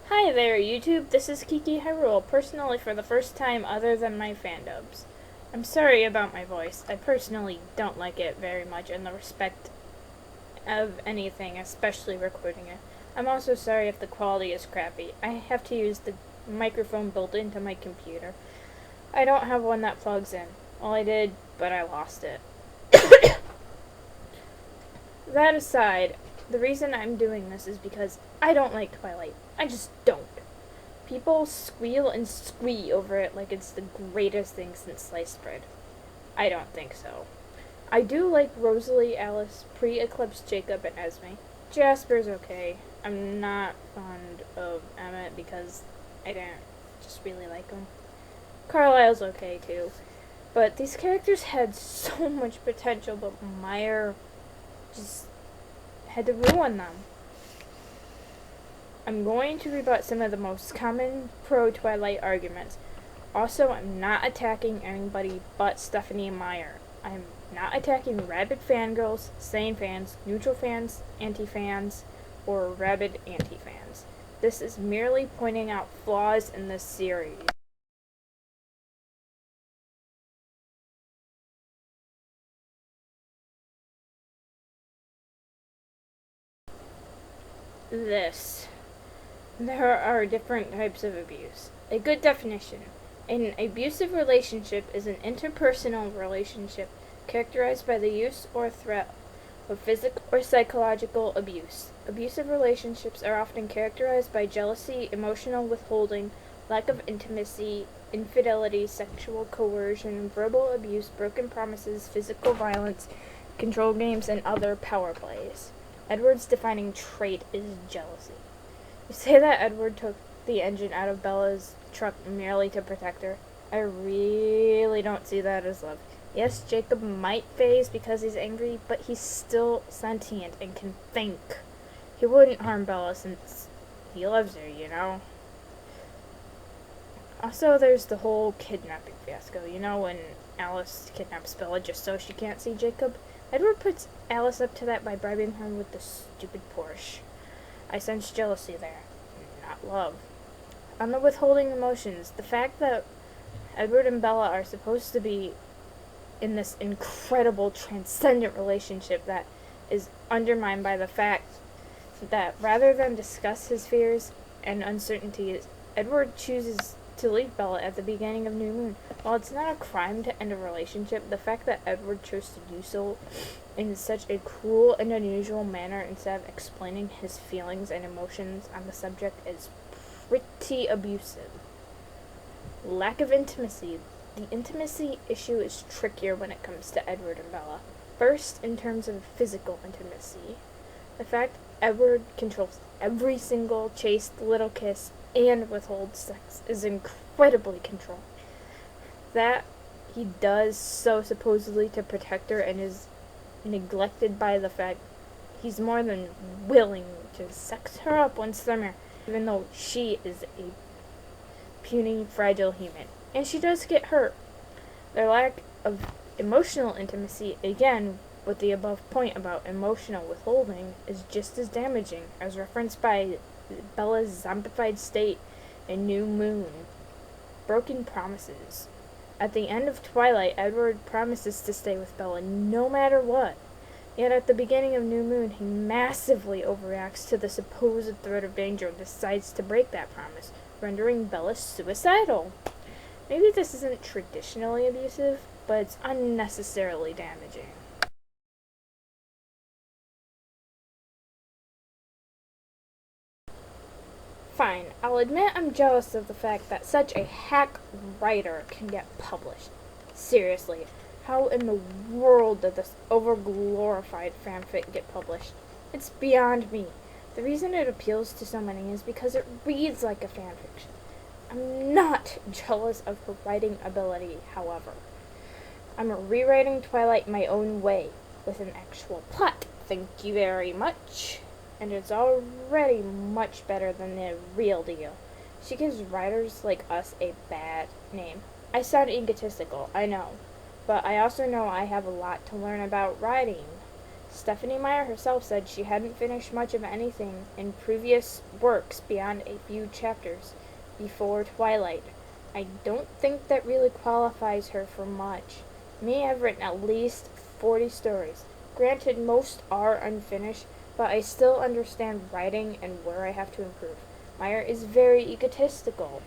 Hi there, YouTube. This is Kiki Hyrule, personally for the first time other than my fandubs. I'm sorry about my voice. I personally don't like it very much in the respect of anything, especially recording it. I'm also sorry if the quality is crappy. I have to use the microphone built into my computer. I don't have one that plugs in. Well, I did, but I lost it. That aside, the reason I'm doing this is because I don't like Twilight. I just don't. People squeal and squee over it like it's the greatest thing since sliced bread. I don't think so. I do like Rosalie, Alice, Pre-Eclipse, Jacob, and Esme. Jasper's okay. I'm not fond of Emmett because I don't just really like him. Carlisle's okay too. But these characters had so much potential, but Meyer just had to ruin them. I'm going to rebut some of the most common pro-Twilight arguments. Also, I'm not attacking anybody but Stephanie Meyer. I'm not attacking rabid fangirls, sane fans, neutral fans, anti-fans, or rabid anti-fans. This is merely pointing out flaws in this series. There are different types of abuse. A good definition. An abusive relationship is an interpersonal relationship characterized by the use or threat of physical or psychological abuse. Abusive relationships are often characterized by jealousy, emotional withholding, lack of intimacy, infidelity, sexual coercion, verbal abuse, broken promises, physical violence, control games, and other power plays. Edward's defining trait is jealousy. You say that Edward took the engine out of Bella's truck merely to protect her. I really don't see that as love. Yes, Jacob might phase because he's angry, but he's still sentient and can think. He wouldn't harm Bella since he loves her, you know? Also, there's the whole kidnapping fiasco. You know, when Alice kidnaps Bella just so she can't see Jacob? Edward puts Alice up to that by bribing her with the stupid Porsche. I sense jealousy there, not love. On the withholding emotions, the fact that Edward and Bella are supposed to be in this incredible transcendent relationship that is undermined by the fact that rather than discuss his fears and uncertainties, Edward chooses to leave Bella at the beginning of New Moon. While it's not a crime to end a relationship, the fact that Edward chose to do so in such a cruel and unusual manner instead of explaining his feelings and emotions on the subject is pretty abusive. Lack of intimacy. The intimacy issue is trickier when it comes to Edward and Bella. First, in terms of physical intimacy. The fact Edward controls every single chaste little kiss and withholds sex is incredibly controlling. That he does so supposedly to protect her and is neglected by the fact he's more than willing to sex her up once they're married, even though she is a puny, fragile human. And she does get hurt. Their lack of emotional intimacy, again, with the above point about emotional withholding, is just as damaging, as referenced by Bella's zombified state in New Moon. Broken promises. At the end of Twilight, Edward promises to stay with Bella no matter what. Yet at the beginning of New Moon, he massively overreacts to the supposed threat of danger and decides to break that promise, rendering Bella suicidal. Maybe this isn't traditionally abusive, but it's unnecessarily damaging. Fine, I'll admit I'm jealous of the fact that such a hack writer can get published. Seriously, how in the world did this over-glorified fanfic get published? It's beyond me. The reason it appeals to so many is because it reads like a fanfiction. I'm not jealous of her writing ability, however. I'm rewriting Twilight my own way, with an actual plot. Thank you very much. And it's already much better than the real deal. She gives writers like us a bad name. I sound egotistical, I know, but I also know I have a lot to learn about writing. Stephanie Meyer herself said she hadn't finished much of anything in previous works beyond a few chapters before Twilight. I don't think that really qualifies her for much. Me, I've written at least 40 stories. Granted, most are unfinished, but I still understand writing and where I have to improve. Meyer is very egotistical.